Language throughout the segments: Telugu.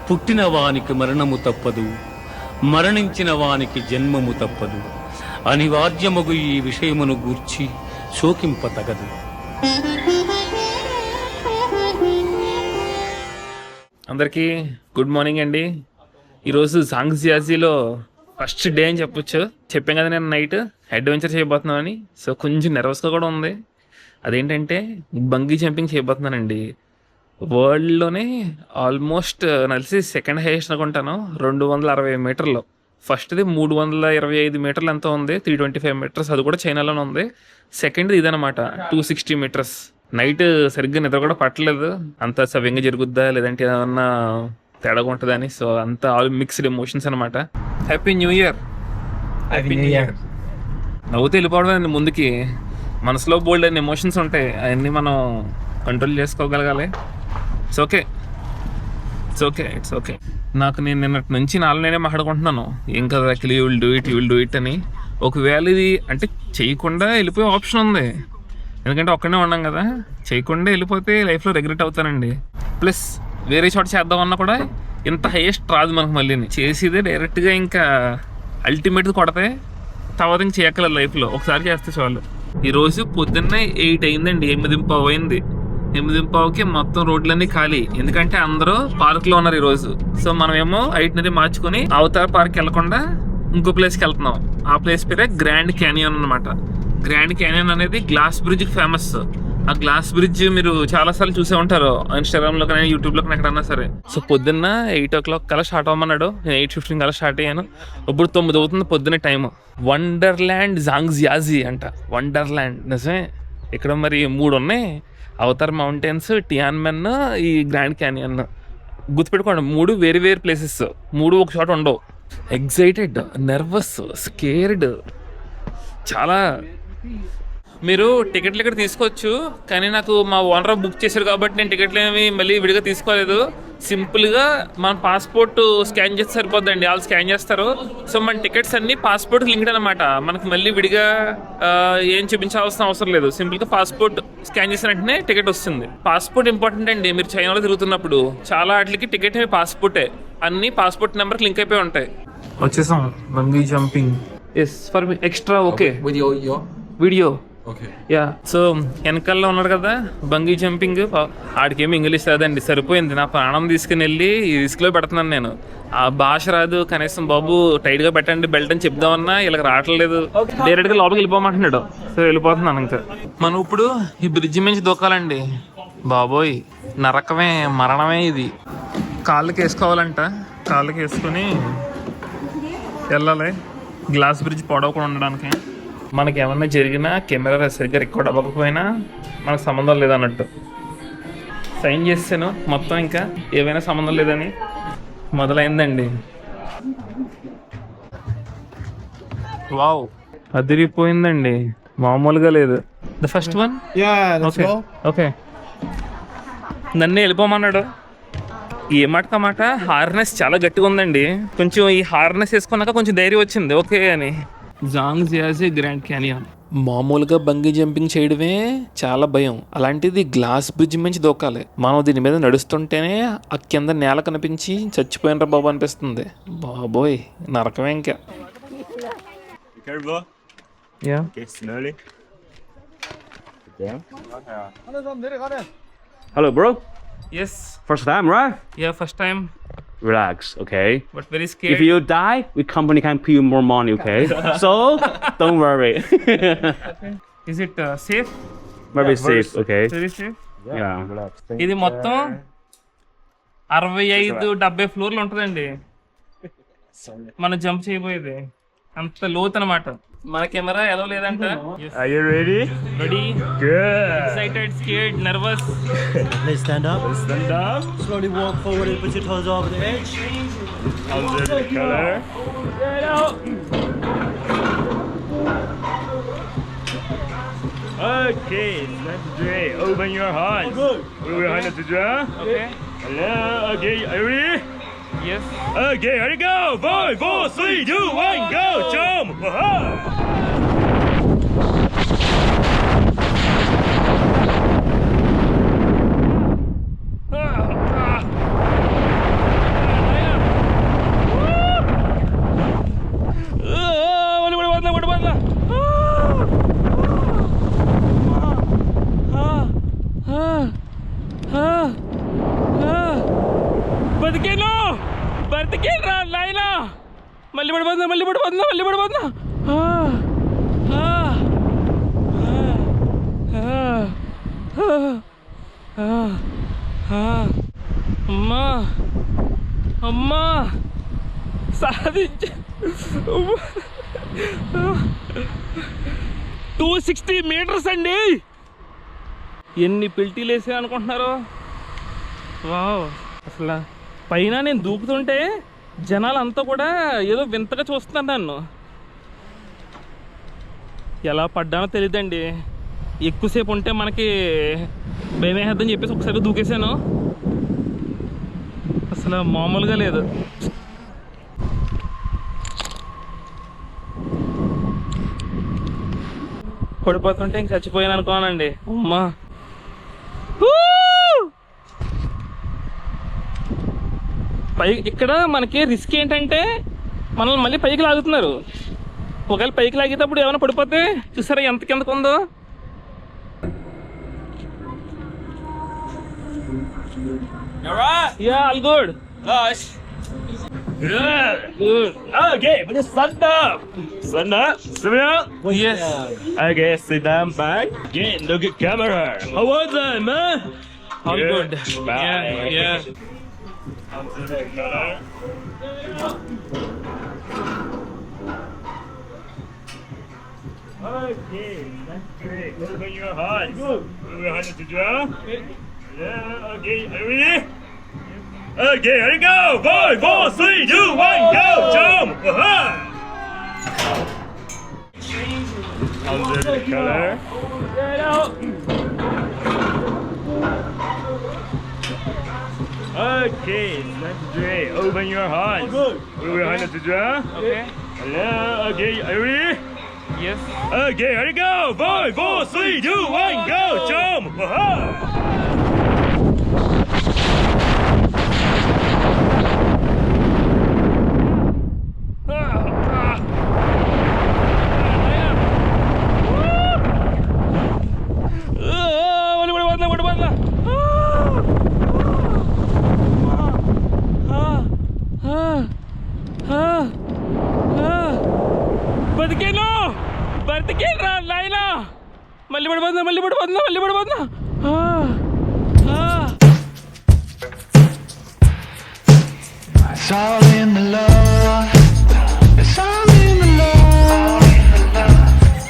పుట్టిన వానికి మరణము తప్పదు, మరణించిన వానికి జన్మము తప్పదు. అనివార్యమగు ఈ విషయమును గూర్చి శోకింపతగదు. అందరికీ గుడ్ మార్నింగ్ అండి. ఈరోజు జాంగ్జియాజీలో ఫస్ట్ డే అని చెప్పొచ్చు. చెప్పాం కదా నేను నైట్ అడ్వెంచర్ చేయబోతున్నామని. సో కొంచెం నెర్వస్గా కూడా ఉంది. అదేంటంటే బంగీ జంపింగ్ చేయబోతున్నానండి. వరల్డ్లోనే ఆల్మోస్ట్ నలిసి సెకండ్ హైయెస్ట్ అనుకుంటాను, 260 మీటర్లు. ఫస్ట్ది 325 మీటర్లు ఎంతో ఉంది, 325 మీటర్స్, అది కూడా చైనాలోనే ఉంది. సెకండ్ది ఇదనమాట 260 మీటర్స్. నైట్ సరిగ్గా నిద్ర కూడా పట్టలేదు. అంత సవ్యంగా జరుగుద్దా లేదంటే ఏమన్నా తేడాగా ఉంటుందని. సో అంత ఆల్ మిక్స్డ్ ఎమోషన్స్ అనమాట. Happy new year. Happy new year. నవ్వుతూ వెళ్ళిపోవడం ముందుకి. మనసులో బోల్డ్ అన్ని ఎమోషన్స్ ఉంటాయి, అవన్నీ మనం కంట్రోల్ చేసుకోగలగాలి. It's okay, it's okay, it's okay. నాకు నేను నిన్నటి నుంచి నేనే మాట్లాడుకుంటున్నాను, ఏం కదా actually you will do it అని. ఒకవేళ ఇది అంటే చేయకుండా వెళ్ళిపోయే ఆప్షన్ ఉంది, ఎందుకంటే ఒక్కడే ఉన్నాం కదా. చేయకుండా వెళ్ళిపోతే లైఫ్లో రిగ్రెట్ అవుతానండి. ప్లస్ వేరే చోట చేద్దామన్నా కూడా ఇంత హైయెస్ట్ రాదు మనకు. మళ్ళీ చేసేదే డైరెక్ట్గా ఇంకా అల్టిమేట్ కొడితే తర్వాత ఇంక చేయక్కర్లేదు లైఫ్లో, ఒకసారి చేస్తే చాలు. ఈరోజు పొద్దున్నే 8 అయిందండి, 8:15 అయింది. 8:15కి మొత్తం రోడ్లన్నీ ఖాళీ, ఎందుకంటే అందరూ పార్క్లో ఉన్నారు ఈరోజు. సో మనమేమో ఐటినరీ మార్చుకొని అవతార్ పార్క్ వెళ్లకుండా ఇంకో ప్లేస్కి వెళ్తున్నాం. ఆ ప్లేస్ పేరే గ్రాండ్ క్యానియన్ అనమాట. గ్రాండ్ క్యానియన్ అనేది గ్లాస్ బ్రిడ్జ్కి ఫేమస్. ఆ గ్లాస్ బ్రిడ్జ్ మీరు చాలాసార్లు చూసే ఉంటారు, ఇన్స్టాగ్రామ్లో కానీ యూట్యూబ్లో కానీ ఎక్కడన్నా సరే. సో పొద్దున్న 8 o'clock కల్లా స్టార్ట్ అవ్వమన్నాడు. నేను 8:15 కల్లా స్టార్ట్ అయ్యాను. ఇప్పుడు 9 అవుతుంది పొద్దున్న టైం. వండర్ల్యాండ్ జాంగ్జియాజీ అంట. వండర్ల్యాండ్ నిజమే. ఇక్కడ మరి 3 ఉన్నాయి, అవతార్ మౌంటైన్స్, టియాన్మెన్, ఈ గ్రాండ్ క్యానియన్. గుర్తుపెట్టుకోండి, 3 వేరు వేరు ప్లేసెస్, 3 ఒక చోట ఉండవు. ఎగ్జైటెడ్, నర్వస్, స్కేర్డ్, చాలా. మీరు టికెట్లు ఇక్కడ తీసుకోవచ్చు, కానీ నాకు మా ఓనర్ బుక్ చేశారు కాబట్టి నేను టికెట్లు ఏమి మళ్ళీ విడిగా తీసుకోలేదు. సింపుల్గా మన పాస్పోర్ట్ స్కాన్ చేస్తే సరిపోద్దండి, వాళ్ళు స్కాన్ చేస్తారు. సో మన టికెట్స్ అన్ని పాస్పోర్ట్ లింక్డ్ అనమాట. మనకు మళ్ళీ విడిగా ఏం చూపించాల్సిన అవసరం లేదు. సింపుల్గా పాస్పోర్ట్ స్కాన్ చేసిన వెంటనే టికెట్ వస్తుంది. పాస్పోర్ట్ ఇంపార్టెంట్ అండి. మీరు చైనాలో తిరుగుతున్నప్పుడు చాలా వాటికి టికెట్ పాస్పోర్టే, అన్ని పాస్పోర్ట్ నెంబర్కి లింక్ అయిపోయి ఉంటాయి. వచ్చేసాం bungee jumping. Yes for extra. Okay video okay ya. So వెనకాలలో ఉన్నాడు కదా బంగీ జంపింగ్, ఆడికేమి ఇంగ్లీష్ రాదండి, సరిపోయింది. నా ప్రాణం తీసుకుని వెళ్ళి ఈ రిస్క్లో పెడుతున్నాను నేను. ఆ భాష రాదు, కనీసం బాబు టైట్గా పెట్టండి బెల్ట్ అని చెప్దామన్నా వీళ్ళకి రావట్లేదు. డైరెక్ట్గా లోపలికి వెళ్ళిపోమంటున్నాడు. సో వెళ్ళిపోతున్నాను ఇంకా. మనం ఇప్పుడు ఈ బ్రిడ్జి మించి దూకాలండి. బాబోయ్ నరకమే, మరణమే ఇది. కాళ్ళకి వేసుకోవాలంట, కాళ్ళకి వేసుకొని వెళ్ళాలి. గ్లాస్ బ్రిడ్జ్ పొడవకుండా ఉండడానికి. మనకి ఏమన్నా జరిగినా కెమెరా సరిగ్గా రికార్డ్ అవ్వకపోయినా మనకు సంబంధం లేదన్నట్టు సైన్ చేస్తాను. మొత్తం ఇంకా ఏవైనా సంబంధం లేదని మొదలైందండి. వావ్ అదిరిపోయిందండి, మామూలుగా లేదు. The first one. Okay okay, నన్ను వెళ్ళిపోమన్నాడు. ఏ మాట మాట హార్నెస్ చాలా గట్టిగా ఉందండి. కొంచెం ఈ హార్నెస్ వేసుకున్నాక కొంచెం ధైర్యం వచ్చింది ఓకే అని. జాంగ్జియాజీ గ్రాండ్ క్యానియన్. మామూలుగా బంగీ జంపింగ్ చేయడమే చాలా భయం, అలాంటిది గ్లాస్ బ్రిడ్జ్ నుంచి దూకాలి. మనం దీని మీద నడుస్తుంటేనే ఆ కింద నేల కనిపించి చచ్చిపోయినరా బాబు అనిపిస్తుంది. బాబోయ్ నరకమే ఇంకా. Hello, bro. Yes. First time, right? Yeah, first time. Relax, okay? But very scared. If you die, we company can pay you more money, okay? So, don't worry. Okay. Is it safe? Very safe, okay? Very safe. Yeah. ఇది మొత్తం 65-70 ఫ్లోర్లు ఉంటుందండి మనం జంప్ చేయబోయేది. అంత లోతు అనమాట. మన కెమెరా ఎలా లేదంట. Are you ready? Ready, Good. Excited, scared, nervous. Let's stand up. Stand up. Slowly walk forward and put your toes over the edge. Under the color. Okay, let's do it. Open your hands. Open your hands to draw. Okay. Hello. Okay, are you ready? Yes. Okay, ready, go! 5, 4, 3, 2, 1, go! Jump! బతికేను రా నాయనా. మళ్ళీ పడిపోతున్నా. అమ్మా సాధించ 260 meters అండి. ఎన్ని పెల్టీలు వేసా అనుకుంటున్నారు? వావ్, అసలు పైన నేను దూకుతుంటే జనాలంతా కూడా ఏదో వింతగా చూస్తున్నారు నన్ను. ఎలా పడ్డానో తెలియదండి. ఎక్కువసేపు ఉంటే మనకి భయమేద్దని చెప్పేసి ఒకసారి దూకేశాను. అసలు మామూలుగా లేదు. పడిపోతుంటే ఇంక చచ్చిపోయాను అనుకోనండి. అమ్మా పై ఇక్కడ మనకి రిస్క్ ఏంటంటే మనల్ని మళ్ళీ పైకి లాగుతున్నారు. ఒకవేళ పైకి లాగేటప్పుడు ఏమైనా పడిపోతే చూసారా ఎంత కిందకు ఉందో. Yeah, all good. Nice. Good. Okay, but it's stand up. Stand up. Stand up. Yes. Okay, sit down back. Again, look at camera. How was that, man? All good. Bye. Yeah. Okay, that's great. Open your heart. Open your heart to draw. Yeah, okay, are we ready? Okay, here we go. 5, 4, 3, 2, 1, go. Jump. Under the color. Okay, that's great. Open your heart. Open your heart to draw. Okay. Hello, okay, are we ready? Yes. Okay, here we go. 5, 4, 3, 2, 1, go. Jump. బతికేను రా నాయనా. మళ్ళీ పడిపోతున్నా. It's all in the love. It's all in the love.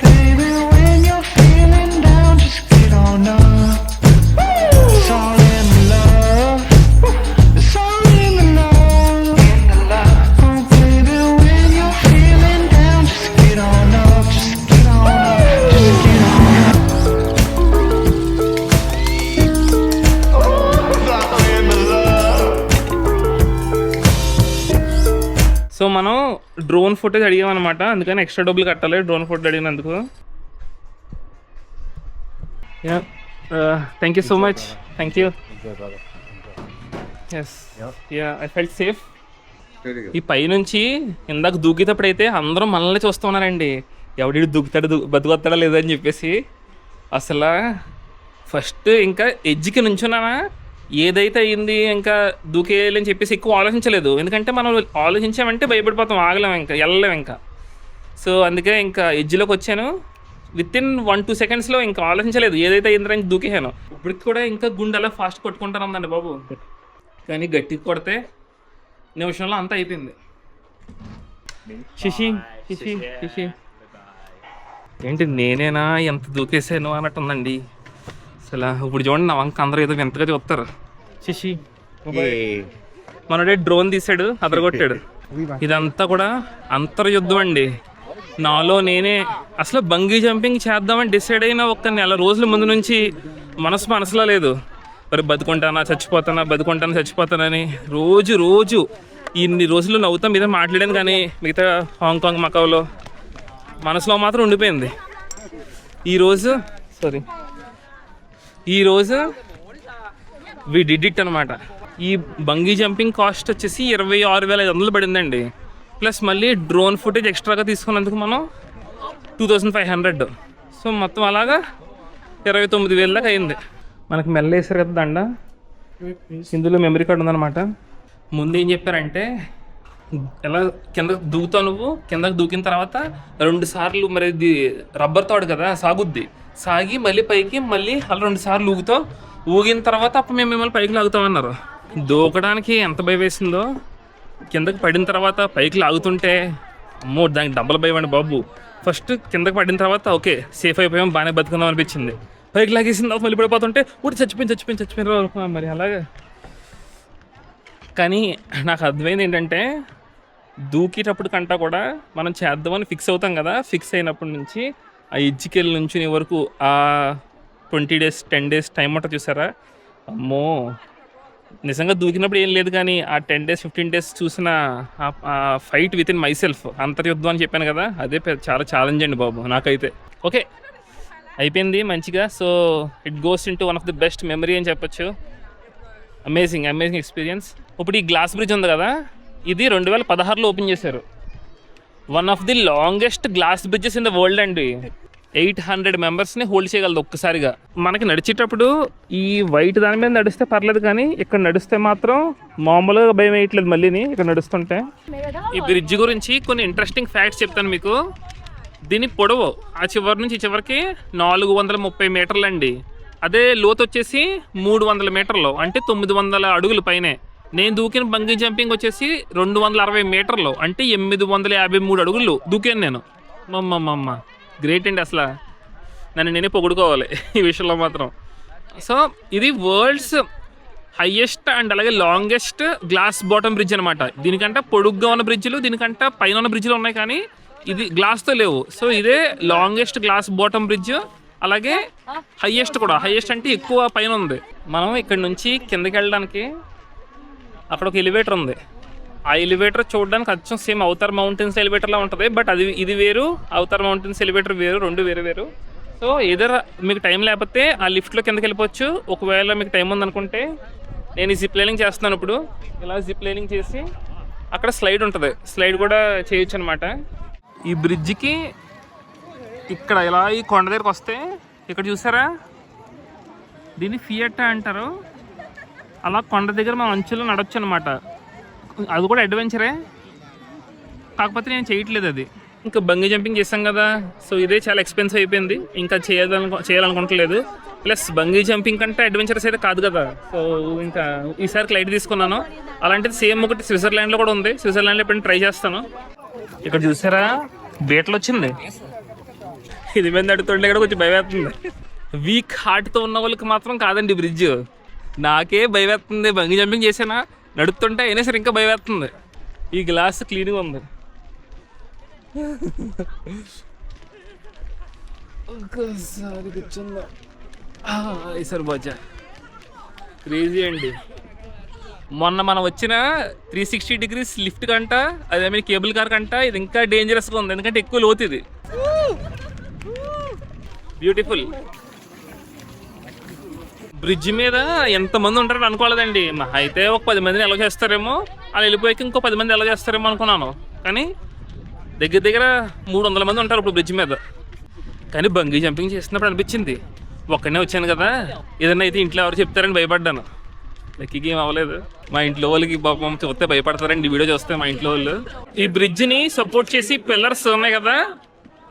Baby, when you're feeling down, just get on up. It's all in the love. It's all in the love. Oh, baby, when you're feeling down, just get on up. Just get on up. Just get on up. It's all in the love. So మనం డ్రోన్ ఫుటేజ్ అడిగామన్నమాట. అందుకని ఎక్స్ట్రా డబ్బులు కట్టాలి డ్రోన్ ఫుటేజ్ అడిగినందుకు. Thank you so much. Thank you. Yes, yeah, I felt safe. ఈ పైనుంచి ఇందాక దూకేటప్పుడైతే అందరూ మనల్ని చూస్తూ ఉన్నారండి. ఎవడి దూకుతాడు బతుకొస్తాడా లేదని చెప్పేసి. అసలు ఫస్ట్ ఇంకా ఎడ్జ్కి నుంచున్నానా, ఏదైతే అయింది ఇంకా దూకేయాలని చెప్పేసి ఎక్కువ ఆలోచించలేదు. ఎందుకంటే మనం ఆలోచించామంటే భయపడిపోతాం, ఆగలేం, ఇంకా వెళ్ళలేం ఇంకా. సో అందుకే ఇంకా ఎడ్జ్లోకి వచ్చాను. వితిన్ 1-2 secondsలో ఇంకా ఆలోచించలేదు, ఏదైతే అయిందని దూకేసాను. ఇప్పటికి కూడా ఇంకా గుండె అలా ఫాస్ట్ కొట్టుకుంటాను ఉందండి బాబు. కానీ గట్టికి కొడితే నిమిషంలో అంతా అయిపోయింది. శిషి ఏంటి నేనేనా ఎంత దూకేసాను అన్నట్టుందండి. అసలు ఇప్పుడు చూడండి నా వంక అందరూ ఏదో వింతగా చూస్తారు. శిషి మనడే డ్రోన్ తీసాడు, అదరగొట్టాడు. ఇదంతా కూడా అంతర్యుద్ధం అండి. నాలో నేనే అసలు బంగీ జంపింగ్ చేద్దామని డిసైడ్ అయిన 1 నెల రోజుల ముందు నుంచి మనసులో లేదు. మరి బతుకుంటానా చచ్చిపోతానని రోజు ఇన్ని రోజులు నవ్వుతాం మీద మాట్లాడాను. కానీ మిగతా హాంకాంగ్ మకావులో మనసులో మాత్రం ఉండిపోయింది. ఈరోజు వి డిడ్ ఇట్ అనమాట. ఈ బంగీ జంపింగ్ కాస్ట్ వచ్చేసి 26,500 పడిందండి. ప్లస్ మళ్ళీ డ్రోన్ ఫుటేజ్ ఎక్స్ట్రాగా తీసుకున్నందుకు మనం 2,500. సో మొత్తం అలాగా 29,000 దాకా అయింది. మనకి మెల్ల వేసారు కదా దండ, ఇందులో మెమరీ కార్డ్ ఉందన్నమాట. ముందు ఏం చెప్పారంటే ఎలా కిందకు దూకుతావు నువ్వు, కిందకు దూకిన తర్వాత 2 సార్లు మరి ఇది రబ్బర్ తాడు కదా సాగుద్ది, సాగి మళ్ళీ పైకి మళ్ళీ అలా 2 సార్లు ఊగుతావు, ఊగిన తర్వాత అప్పుడు మేము మిమ్మల్ని పైకి లాగుతామన్నారు. దూకడానికి ఎంత భయం వేసిందో, కిందకి పడిన తర్వాత పైకి లాగుతుంటే అమ్మో దానికి డబ్బులు భయం అండి బాబు. ఫస్ట్ కిందకి పడిన తర్వాత ఓకే సేఫ్ అయిపోయాం, బాగానే బతుకుందాం అనిపించింది. పైకి లాగేసిన తర్వాత మళ్ళీ పడిపోతుంటే ఊటి చచ్చిపోయిన మరి అలాగే. కానీ నాకు అర్థమైంది ఏంటంటే దూకేటప్పుడు కంటా కూడా మనం చేద్దామని ఫిక్స్ అవుతాం కదా, ఫిక్స్ అయినప్పటి నుంచి ఆ ఎడ్జికెళ్ళి నుంచి వరకు ఆ 20 days 10 days టైం ఉంటుంది చూసారా, అమ్మో నిజంగా దూకినప్పుడు ఏం లేదు కానీ ఆ 10 days 15 days చూసిన ఆ fight within myself అంతర్యుద్ధం అని చెప్పాను కదా, అదే చాలా ఛాలెంజ్ అండి బాబు నాకైతే. ఓకే అయిపోయింది మంచిగా. So it goes in to one of the best memory అని చెప్పొచ్చు. Amazing experience. ఇప్పుడు ఈ గ్లాస్ బ్రిడ్జ్ ఉంది కదా, ఇది 2016లో ఓపెన్ చేశారు. One of the longest glass bridges in the world అండి. 800 మెంబర్స్ని హోల్డ్ చేయగలదు ఒక్కసారిగా. మనకి నడిచేటప్పుడు ఈ వైట్ దాని మీద నడిస్తే పర్లేదు, కానీ ఇక్కడ నడిస్తే మాత్రం మామూలుగా భయం వేయట్లేదు మళ్ళీని ఇక్కడ నడుస్తుంటే. ఈ బ్రిడ్జ్ గురించి కొన్ని ఇంట్రెస్టింగ్ ఫ్యాక్ట్స్ చెప్తాను మీకు. దీని పొడవు ఆ చివరి నుంచి ఈ చివరికి 430 మీటర్లు అండి. అదే లోతు వచ్చేసి 300 మీటర్లు, అంటే 900 అడుగుల పైనే. నేను దూకిన బంగీ జంపింగ్ వచ్చేసి 260 మీటర్లు, అంటే 853 అడుగులు దూకాను నేను. మమ్మ గ్రేట్ అండి, అసలు నన్ను నేనే పొగుడుకోవాలి ఈ విషయంలో మాత్రం. సో ఇది వరల్డ్స్ హైయెస్ట్ అండ్ అలాగే లాంగెస్ట్ గ్లాస్ బాటమ్ బ్రిడ్జ్ అనమాట. దీనికంటే పొడుగ్గా ఉన్న బ్రిడ్జ్లు, దీనికంటే పైన ఉన్న బ్రిడ్జ్లు ఉన్నాయి కానీ ఇది గ్లాస్తో లేవు. సో ఇదే లాంగెస్ట్ గ్లాస్ బాటమ్ బ్రిడ్జ్, అలాగే హైయెస్ట్ కూడా. హైయెస్ట్ అంటే ఎక్కువ పైన ఉంది. మనం ఇక్కడ నుంచి కిందకి వెళ్ళడానికి అక్కడ ఒక ఎలివేటర్ ఉంది. ఆ ఎలివేటర్ చూడడానికి అచ్చం సేమ్ అవతార్ మౌంటైన్స్ ఎలివేటర్లా ఉంటుంది, బట్ ఇది వేరు, అవతార్ మౌంటైన్స్ ఎలివేటర్ వేరు, రెండు వేరు. సో ఏదైనా మీకు టైం లేకపోతే ఆ లిఫ్ట్లో కిందకి వెళ్ళిపోవచ్చు. ఒకవేళ మీకు టైం ఉందనుకుంటే నేను ఈ జిప్ లైనింగ్ చేస్తున్నాను. ఇప్పుడు ఇలా జిప్ లైనింగ్ చేసి అక్కడ స్లైడ్ ఉంటుంది, స్లైడ్ కూడా చేయొచ్చు అనమాట. ఈ బ్రిడ్జ్కి ఇక్కడ ఇలా ఈ కొండ దగ్గరకు వస్తే ఇక్కడ చూసారా, దీన్ని ఫియట్టా అంటారు. అలా కొండ దగ్గర మనం అంచులో నడవచ్చు అనమాట. అది కూడా అడ్వెంచరే, కాకపోతే నేను చేయట్లేదు అది. ఇంకా బంగీ జంపింగ్ చేస్తాం కదా, సో ఇదే చాలా ఎక్స్పెన్సివ్ అయిపోయింది, ఇంకా చేయాలనుకోవట్లేదు. ప్లస్ బంగీ జంపింగ్ కంటే అడ్వెంచరస్ అయితే కాదు కదా, సో ఇంకా ఈసారి లైట్ తీసుకున్నాను. అలాంటిది సేమ్ ఒకటి స్విట్జర్లాండ్లో కూడా ఉంది, స్విట్జర్లాండ్లో ఎప్పుడైనా ట్రై చేస్తాను. ఇక్కడ చూసారా బీటలు వచ్చింది, ఇది మీద నడుతుండే కూడా కొంచెం భయవేస్తుంది. వీక్ హార్ట్తో ఉన్న వాళ్ళకి మాత్రం కాదండి బ్రిడ్జ్. నాకే భయవేస్తుంది, బంగీ జంపింగ్ చేసానా నడుస్తుంటే అయినా సరే ఇంకా భయవేస్తుంది. ఈ గ్లాస్ క్లీన్గా ఉంది. ఒక్కసారి కూర్చుందా ఈసారి బాజా క్రేజీ అండి. మొన్న మనం వచ్చిన 360 degrees లిఫ్ట్ కంట, అదే మీరు కేబుల్ కార్ కంట ఇది ఇంకా డేంజరస్గా ఉంది, ఎందుకంటే ఎక్కువ లోతు ఇది. బ్యూటిఫుల్. బ్రిడ్జ్ మీద ఎంతమంది ఉంటారని అనుకోలేదండి. అయితే ఒక 10 మందిని ఎలా చేస్తారేమో, అలా వెళ్ళిపోయాక ఇంకో 10 మంది ఎలా చేస్తారేమో అనుకున్నాను. కానీ దగ్గర 300 మంది ఉంటారు ఇప్పుడు బ్రిడ్జ్ మీద. కానీ బంగీ జంపింగ్ చేసినప్పుడు అనిపించింది ఒక్కనే వచ్చాను కదా, ఏదన్నా అయితే ఇంట్లో ఎవరు చెప్తారని భయపడ్డాను. లక్కీకి ఏం అవ్వలేదు. మా ఇంట్లో వాళ్ళకి పాపం చూస్తే భయపడతారండి వీడియో చూస్తే మా ఇంట్లో వాళ్ళు. ఈ బ్రిడ్జ్ని సపోర్ట్ చేసి పిల్లర్స్ ఉన్నాయి కదా,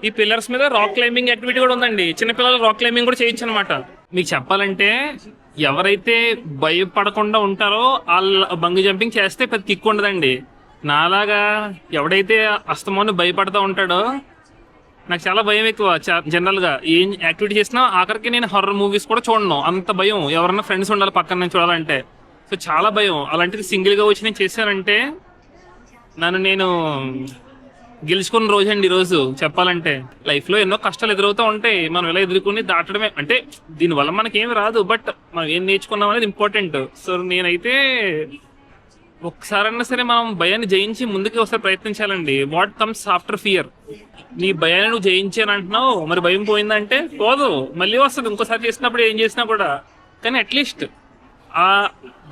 ఈ పిల్లర్స్ మీద రాక్ క్లైంబింగ్ యాక్టివిటీ కూడా ఉందండి. చిన్నపిల్లలు రాక్ క్లైంబింగ్ కూడా చేయొచ్చు అనమాట. మీకు చెప్పాలంటే ఎవరైతే భయపడకుండా ఉంటారో వాళ్ళు బంగీ జంపింగ్ చేస్తే పెద్ద కిక్ ఉండదండి. నాలాగా ఎవడైతే అస్తమాను భయపడతా ఉంటాడో, నాకు చాలా భయం ఎక్కువ జనరల్గా. ఏం యాక్టివిటీ చేసినా ఆఖరికి నేను హర్రర్ మూవీస్ కూడా చూడను, అంత భయం. ఎవరన్నా ఫ్రెండ్స్ ఉండాలి పక్కన నేను చూడాలంటే, సో చాలా భయం. అలాంటిది సింగిల్గా వచ్చి నేను చేశానంటే నన్ను నేను గెలుచుకున్న రోజు అండి ఈరోజు. చెప్పాలంటే లైఫ్లో ఎన్నో కష్టాలు ఎదురవుతూ ఉంటాయి, మనం ఎలా ఎదుర్కొని దాటడమే. అంటే దీనివల్ల మనకేమి రాదు, బట్ మనం ఏం నేర్చుకున్నాం అనేది ఇంపార్టెంట్. సో నేనైతే ఒక్కసారన్నా సరే మనం భయాన్ని జయించి ముందుకు ఒకసారి ప్రయత్నించాలండి. What comes after fear. నీ భయాన్ని నువ్వు జయించాను అంటున్నావు, మరి భయం పోయిందంటే పోదు, మళ్ళీ వస్తుంది ఇంకోసారి చేసినప్పుడు ఏం చేసినా కూడా. కానీ అట్లీస్ట్ ఆ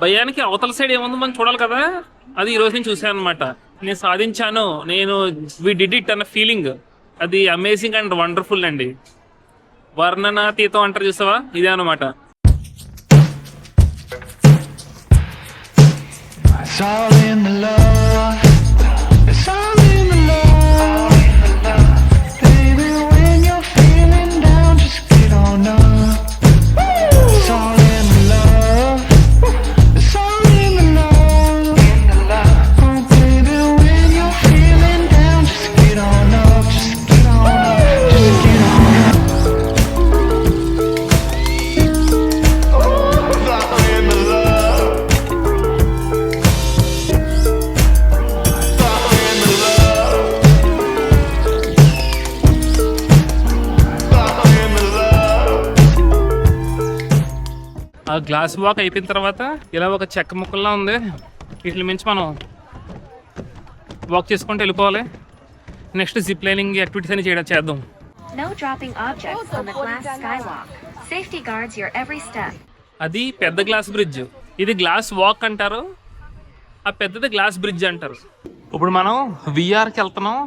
భయానికి అవతల సైడ్ ఏముందో మనం చూడాలి కదా, అది ఈరోజు నేను చూశాను అనమాట. నేను సాధించాను, వి డిడ్ ఇట్ అన్న ఫీలింగ్, అది అమేజింగ్ అండ్ వండర్ఫుల్ అండి. వర్ణనాతీతం అంటారు చూసావా, ఇదే అనమాట. all in the love. It's all in the love. Baby, when you're feeling down, just get on up. It's all in the love. It's all in the love. Oh, baby, when you're feeling down, just get on up. Just get on up. Just get on up. It's all in the love. It's all in the love. It's all in the love. ఆ గ్లాస్ వాక్ అయిపోయిన తర్వాత ఇలా ఒక చెక్క ముక్కల్లా ఉంది. వీటి మించి మనం వాక్ చేసుకుంటూ వెళ్ళిపోవాలి. నెక్స్ట్ జిప్ లైనింగ్ యాక్టివిటీస్ అని చేద్దాం. No dropping objects on the glass skywalk. Safety guards your every step. అది పెద్ద గ్లాస్ బ్రిడ్జ్, ఇది గ్లాస్ వాక్ అంటారు, ఆ పెద్దది గ్లాస్ బ్రిడ్జ్ అంటారు. ఇప్పుడు మనం విఆర్కి వెళ్తున్నాం.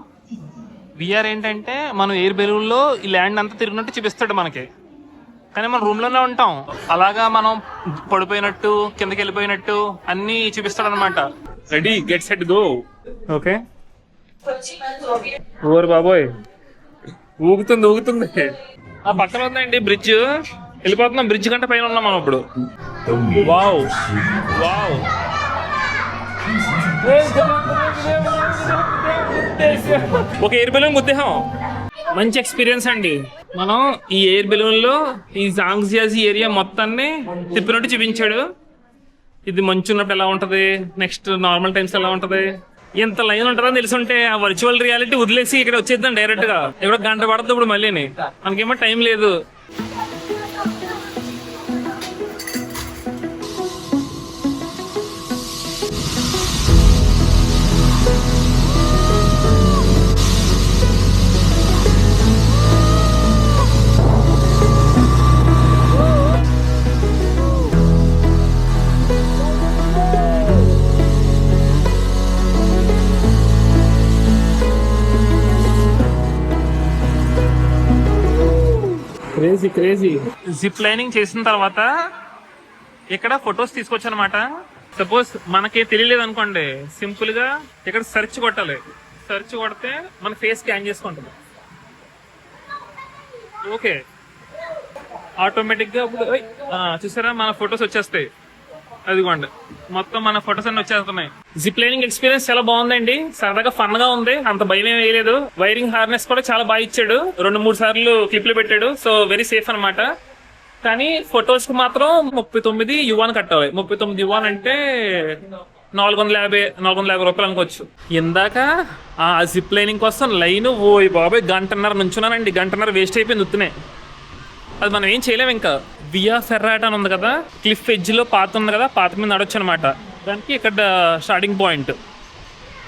విఆర్ ఏంటంటే మనం ఎయిర్ బెలూన్లో ఈ ల్యాండ్ అంతా తిరిగినట్టు చూపిస్తాడు మనకి, కానీ మనం రూమ్లోనే ఉంటాం. అలాగా మనం పడిపోయినట్టు కిందకి వెళ్ళిపోయినట్టు అన్నీ చూపిస్తాడు అనమాట. Ready, get set go. Okay, ఓరు బాబోయ్, ఊగుతుంది. ఆ పక్కన ఉందండి బ్రిడ్జ్, వెళ్ళిపోతున్నాం. బ్రిడ్జ్ కంటే పైన ఉన్నాం మనం ఇప్పుడు. వావ్ వావ్, ఒక ఎయిర్ బెలూన్ గుద్దేహం. మంచి ఎక్స్పీరియన్స్ అండి. మనం ఈ ఎయిర్ బెలూన్ లో ఈ జాంగ్జియాజీ ఏరియా మొత్తాన్ని తిప్పినట్టు చూపించాడు. ఇది మంచు ఉన్నప్పుడు ఎలా ఉంటది, నెక్స్ట్ నార్మల్ టైమ్స్ ఎలా ఉంటది, ఎంత లైన్ ఉంటుందని తెలిసి ఉంటే ఆ వర్చువల్ రియాలిటీ వదిలేసి ఇక్కడ వచ్చేద్దాం డైరెక్ట్ గా. ఇక్కడ గంట పడుతుంది ఇప్పుడు మళ్ళీని, మనకేమో టైం లేదు. క్రేజీ. జిప్ లైనింగ్ చేసిన తర్వాత ఇక్కడ ఫొటోస్ తీసుకొచ్చు అనమాట. సపోజ్ మనకి తెలియలేదు అనుకోండి, సింపుల్ గా ఇక్కడ సెర్చ్ కొట్టాలి. సెర్చ్ కొడితే మన ఫేస్ స్కాన్ చేసుకుంటుంది. ఓకే, ఆటోమేటిక్ గా ఇప్పుడు చూసారా మన ఫొటోస్ వచ్చేస్తాయి. అదిగోండి, మొత్తం మన ఫొటోస్ అన్ని వచ్చేస్తున్నాయి. జిప్ లైనింగ్ ఎక్స్పీరియన్స్ చాలా బాగుందండి, సరదాగా ఫన్ గా ఉంది, అంత భయం ఏం వేయలేదు. వైరింగ్ హార్నెస్ కూడా చాలా బాగా ఇచ్చాడు, 2-3 సార్లు క్లిప్లు పెట్టాడు, సో వెరీ సేఫ్ అనమాట. కానీ ఫొటోస్ కి మాత్రం 39 యువాన్ కట్టాలి. 39 యువాన్ అంటే 450 రూపాయలు అనుకోవచ్చు. ఇందాక ఆ జిప్ లైనింగ్ కోసం లైన్ ఓయ్ బాబాయ్ గంటన్నర నుంచున్నానండి. గంటన్నర వేస్ట్ అయిపోయింది ఉత్తునే. అది మనం ఏం చేయలేము. ఇంకా వియా ఫెర్రాటా అని ఉంది కదా, క్లిఫ్ ఎడ్జ్ లో పాత ఉంది కదా, పాత మీద నడవచ్చు అనమాట. దానికి ఇక్కడ స్టార్టింగ్ పాయింట్.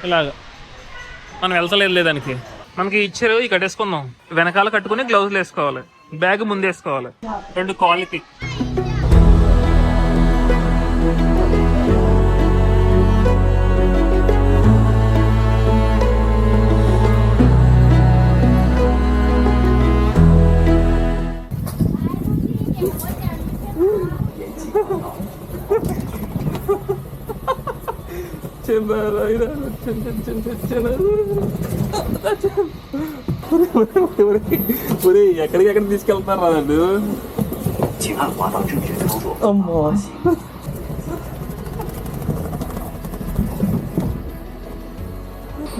ఇలాగా మనం వెళ్తలేదు దానికి. మనకి ఇచ్చారు, ఇవి కట్టేసుకుందాం. వెనకాల కట్టుకుని గ్లౌజులు వేసుకోవాలి, బ్యాగ్ ముందు వేసుకోవాలి. 2 క్వాలిటీ. ఎక్కడికి తీసుకెళ్తారు రాదు.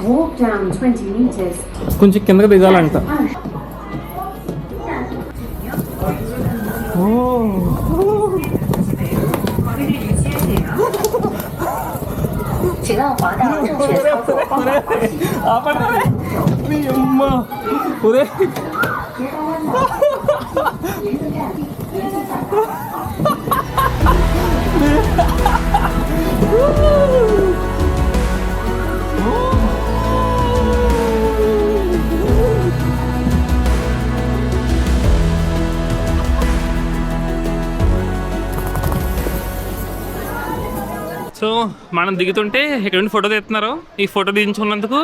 Walk down 20 meters. కొంచెం కిందకి దిగాలంట. సో మనం దిగుతుంటే ఇక్కడ నుండి ఫోటో తీస్తున్నారు. ఈ ఫోటో దించుకున్నందుకు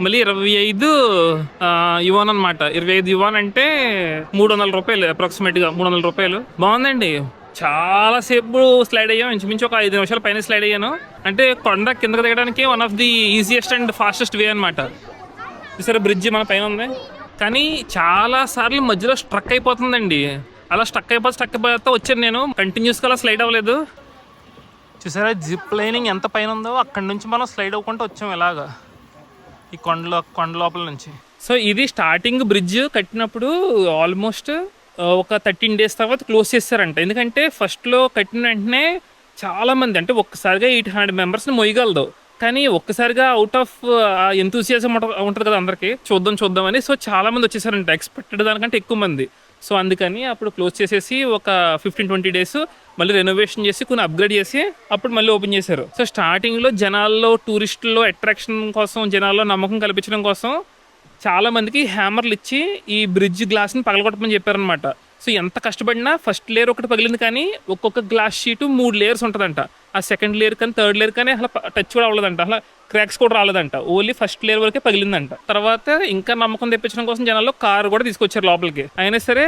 మళ్ళీ 25 యువాన్ అనమాట. 25 యువాన్ అంటే 300 రూపాయలు, అప్రాక్సిమేట్ గా 300 రూపాయలు. బాగుందండి. చాలాసేపు స్లైడ్ అయ్యాం, ఇంచుమించు ఒక 5 నిమిషాల పైన స్లైడ్ అయ్యాను. అంటే కొండ కిందకి దిగడానికి one of the easiest and fastest వే అనమాట. చూసారా బ్రిడ్జ్ మన పైన ఉంది, కానీ చాలా సార్లు మధ్యలో స్ట్రక్ అయిపోతుందండి. అలా స్ట్రక్ అయిపోతే వచ్చాను నేను, కంటిన్యూస్గా అలా స్లైడ్ అవ్వలేదు. చూసారా జిప్ లైనింగ్ ఎంత పైన ఉందో, అక్కడి నుంచి మనం స్లైడ్ అవ్వకుండా వచ్చాం ఇలాగా ఈ కొండ లోపల నుంచి. సో ఇది స్టార్టింగ్ బ్రిడ్జ్ కట్టినప్పుడు ఆల్మోస్ట్ ఒక 13 days తర్వాత క్లోజ్ చేస్తారంట. ఎందుకంటే ఫస్ట్లో కట్టిన వెంటనే చాలామంది, అంటే ఒక్కసారిగా 800 మెంబర్స్ని మొయ్యగలదు, కానీ ఒక్కసారిగా అవుట్ ఆఫ్ ఎంతూసియాజం ఉంటుంది కదా అందరికీ, చూద్దామని. సో చాలామంది వచ్చేసారంట, ఎక్స్పెక్టెడ్ దానికంటే ఎక్కువ మంది. సో అందుకని అప్పుడు క్లోజ్ చేసేసి ఒక 15-20 days మళ్ళీ రెనోవేషన్ చేసి కొన్ని అప్గ్రేడ్ చేసి అప్పుడు మళ్ళీ ఓపెన్ చేశారు. సో స్టార్టింగ్లో జనాల్లో, టూరిస్టుల్లో అట్రాక్షన్ కోసం, జనాల్లో నమ్మకం కల్పించడం కోసం చాలా మందికి హ్యామర్లు ఇచ్చి ఈ బ్రిడ్జ్ గ్లాస్ని పగలగొట్టమని చెప్పారనమాట. సో ఎంత కష్టపడినా ఫస్ట్ లేయర్ ఒకటి పగిలింది, కానీ ఒక్కొక్క గ్లాస్ షీటు 3 layers ఉంటుందంట. ఆ సెకండ్ లేయర్ కానీ థర్డ్ లేయర్ కానీ అసలు టచ్ కూడా అవ్వలేదంట, అసలు క్రాక్స్ కూడా రాలేదంట. ఓన్లీ ఫస్ట్ లేయర్ వరకే పగిలిందంట. తర్వాత ఇంకా నమ్మకం తెప్పించడం కోసం జనాల్లో కారు కూడా తీసుకొచ్చారు లోపలికి. అయినా సరే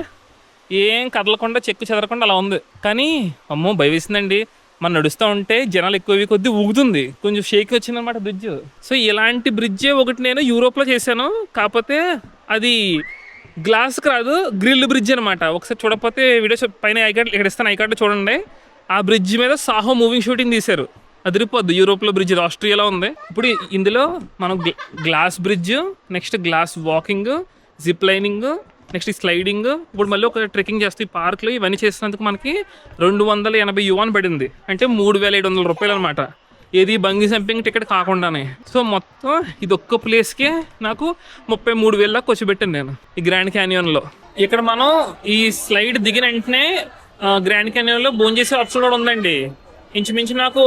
ఏం కదలకుండా, చెక్కు చెదరకుండా అలా ఉంది. కానీ అమ్మో భయం వేసిందండి. మనం నడుస్తూ ఉంటే జనాలు ఎక్కువ కొద్దీ ఊగుతుంది, కొంచెం షేక్ వచ్చిందనమాట బ్రిడ్జ్. సో ఇలాంటి బ్రిడ్జ్ ఒకటి నేను యూరోప్లో చేశాను, కాకపోతే అది గ్లాస్కి రాదు, గ్రిల్ బ్రిడ్జ్ అనమాట. ఒకసారి చూడకపోతే వీడియో పైన ఇక్కడ ఇస్తాను, ఐకార్డ్లో చూడండి. ఆ బ్రిడ్జ్ మీద సాహో మూవింగ్ షూటింగ్ తీశారు, అదిరిపోద్దు. యూరోప్లో బ్రిడ్జ్, ఆస్ట్రియాలో ఉంది. ఇప్పుడు ఇందులో మనం glass bridge, next glass walking, zip lining, next sliding, ఇప్పుడు మళ్ళీ ఒక ట్రెక్కింగ్ చేస్తే ఈ పార్క్లో ఇవన్నీ చేసినందుకు మనకి 280 yuan పడింది, అంటే 3,700 రూపాయలు అనమాట. ఏది బంగీ జంపింగ్ టికెట్ కాకుండానే. సో మొత్తం ఇది ఒక్క ప్లేస్కే నాకు 33,000 దాకా కూర్చోబెట్టాను నేను ఈ గ్రాండ్ క్యానియన్లో. ఇక్కడ మనం ఈ స్లైడ్ దిగిన వెంటనే గ్రాండ్ క్యానియన్లో భోజనం చేసే ఆప్షన్ కూడా ఉందండి. ఇంచుమించు నాకు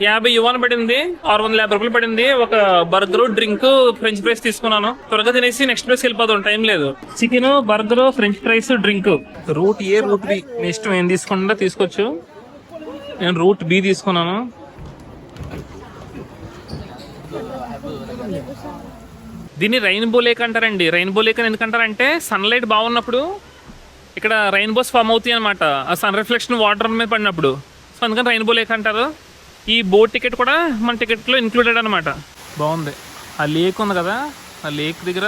50 yuan పడింది, 650 రూపాయలు పడింది. ఒక బర్గర్, డ్రింక్, ఫ్రెంచ్ ఫ్రైస్ తీసుకున్నాను. త్వరగా తినేసి నెక్స్ట్ ప్లేస్కి వెళ్ళిపోతాం, టైం లేదు. Chicken, burger, french fries, drink. Route A, route B, మీ ఇష్టం ఏం తీసుకుంటా తీసుకోవచ్చు. నేను రూట్ బి తీసుకున్నాను. దీన్ని రెయిన్బో లేక్ అంటారండి. రెయిన్బో లేక్ అని ఎందుకంటారంటే సన్లైట్ బాగున్నప్పుడు ఇక్కడ రెయిన్బోస్ ఫామ్ అవుతాయి అనమాట, ఆ సన్ రిఫ్లెక్షన్ వాటర్ మీద పడినప్పుడు. సో అందుకని రెయిన్బో లేక్ అంటారు. ఈ బోట్ టికెట్ కూడా మన టికెట్లో ఇంక్లూడెడ్ అనమాట. బాగుంది. ఆ లేక్ ఉంది కదా, ఆ లేక్ దగ్గర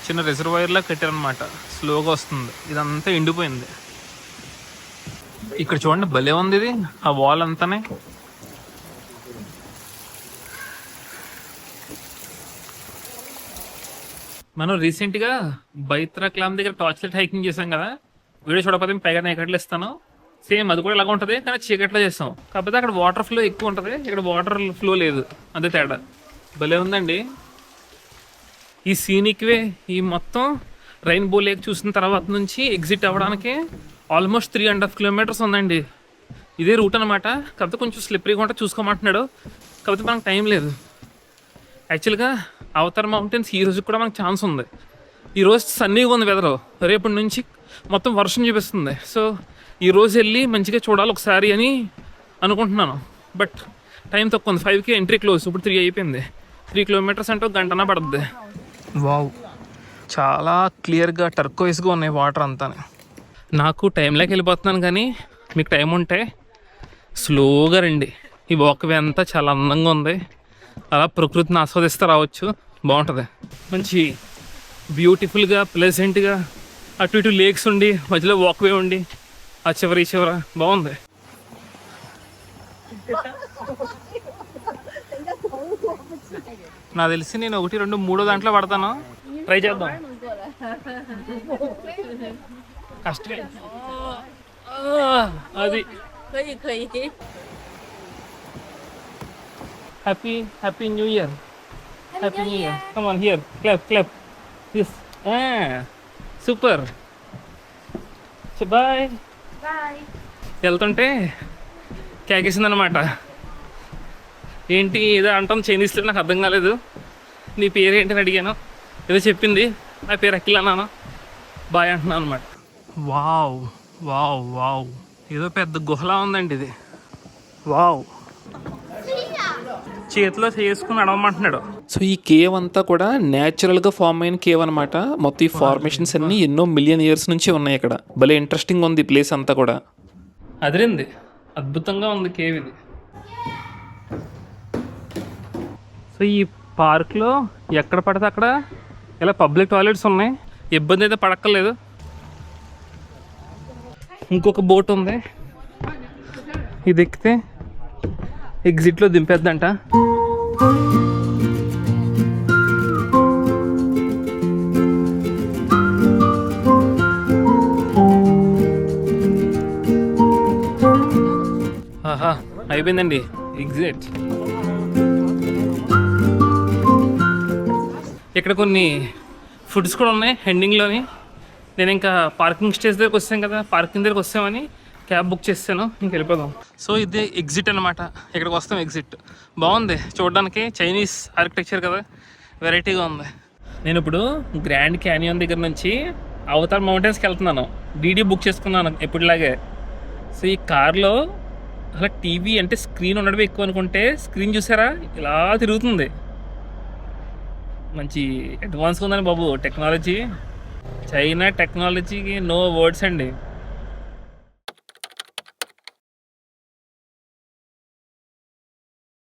చిన్న రిజర్వాయర్లా కట్టారనమాట, స్లోగా వస్తుంది. ఇదంతా ఎండిపోయింది. ఇక్కడ చూడండి భలే ఉంది ఇది, ఆ వాల్ అంతానే. మనం రీసెంట్గా బైత్రా క్లామ్ దగ్గర టార్చ్ లైట్ హైకింగ్ చేసాం కదా, వీడియో చూడకపోతే పైగా ఎక్కడలో ఇస్తాను. సేమ్ అది కూడా ఇలాగ ఉంటుంది, కానీ చీకట్లో చేస్తాం. కాకపోతే అక్కడ వాటర్ ఫ్లో ఎక్కువ ఉంటుంది, ఇక్కడ వాటర్ ఫ్లో లేదు, అదే తేడా. భలే ఉందండి ఈ సీనిక్ వే. ఈ మొత్తం రెయిన్బో లేక్ చూసిన తర్వాత నుంచి ఎగ్జిట్ అవ్వడానికి ఆల్మోస్ట్ 3.5 kilometers ఉందండి. ఇదే రూట్ అనమాట. కాకపోతే కొంచెం స్లిప్పరీగా ఉంటే చూసుకోమంటున్నాడు, కాకపోతే మనకు టైం లేదు. యాక్చువల్గా అవతార్ మౌంటైన్స్ ఈ రోజు కూడా మనకు ఛాన్స్ ఉంది. ఈరోజు సన్నీగా ఉంది వెదర్, రేపటి నుంచి మొత్తం వర్షం చూపిస్తుంది. సో ఈరోజు వెళ్ళి మంచిగా చూడాలి ఒకసారి అని అనుకుంటున్నాను. బట్ టైం తక్కువ ఉంది, 5కి ఎంట్రీ క్లోజ్. ఇప్పుడు 3 అయిపోయింది. 3 kilometers అంటే ఒక గంటన పడుతుంది. వావ్, చాలా క్లియర్గా టర్కోయిస్గా ఉన్నాయి వాటర్ అంతా. నాకు టైంలోకి వెళ్ళిపోతున్నాను, కానీ మీకు టైం ఉంటే స్లోగా రండి. ఈ వాక్వే అంతా చాలా అందంగా ఉంది, అలా ప్రకృతిని ఆస్వాదిస్తూ రావచ్చు, బాగుంటుంది. మంచి బ్యూటిఫుల్గా, ప్లెజెంట్గా, అటు ఇటు లేక్స్ ఉండి మధ్యలో వాక్వే ఉండి ఆ చివరి బాగుంది. నాకు తెలిసి నేను 1, 2, 3 దాంట్లో పడతాను. ట్రై చేద్దాం. కష్టమే అది. Happy new year. Happy new year. Come on here, clap. yes super. Bye. వెళ్తుంటే కేకేసిందనమాట. ఏంటి ఏదో అంటాం చైనీస్లో, నాకు అర్థం కాలేదు. నీ పేరు ఏంటని అడిగాను, ఏదో చెప్పింది. నా పేరు అఖిల్ అన్నాను. బాయ్ అంటున్నాను అనమాట. వావ్ వావ్ వావ్, ఏదో పెద్ద గుహలా ఉందండి ఇది. వావ్, చేతిలో చేసుకుని నడవమంటున్నాడు. సో ఈ కేవ్ అంతా కూడా న్యాచురల్గా ఫామ్ అయిన కేవ్ అనమాట. మొత్తం ఈ ఫార్మేషన్స్ అన్ని ఎన్నో మిలియన్ ఇయర్స్ నుంచి ఉన్నాయి ఇక్కడ. భలే ఇంట్రెస్టింగ్ ఉంది ఈ ప్లేస్ అంతా కూడా. అదిరింది, అద్భుతంగా ఉంది కేవ్ ఇది. సో ఈ పార్క్లో ఎక్కడ పడితే అక్కడ ఇలా పబ్లిక్ టాయిలెట్స్ ఉన్నాయి, ఇబ్బంది అయితే పడక్కర్లేదు. ఇంకొక బోట్ ఉంది, ఇది ఎక్కితే ఎగ్జిట్లో దింపేద్దంట. ఆహా, అయిపోయిందండి ఎగ్జిట్. ఇక్కడ కొన్ని ఫుడ్స్ కూడా ఉన్నాయి ఎండింగ్లోని. నేను ఇంకా పార్కింగ్ స్టేజ్ దగ్గరికి వచ్చాను కదా, పార్కింగ్ దగ్గరికి వస్తామని క్యాబ్ బుక్ చేస్తాను, ఇంక వెళ్ళిపోదాం. సో ఇదే ఎగ్జిట్ అనమాట, ఇక్కడికి వస్తాం ఎగ్జిట్. బాగుంది చూడడానికి, చైనీస్ ఆర్కిటెక్చర్ కదా, వెరైటీగా ఉంది. నేను ఇప్పుడు గ్రాండ్ క్యానియన్ దగ్గర నుంచి అవతార్ మౌంటైన్స్కి వెళ్తున్నాను. డీడీ బుక్ చేసుకున్నాను ఎప్పుడులాగే. సో ఈ కార్లో అలా టీవీ అంటే స్క్రీన్ ఉండడమే ఎక్కువ అనుకుంటే, స్క్రీన్ చూసారా ఇలా తిరుగుతుంది. మంచి అడ్వాన్స్గా ఉందని బాబు టెక్నాలజీ. చైనా టెక్నాలజీకి నో వర్డ్స్ అండి.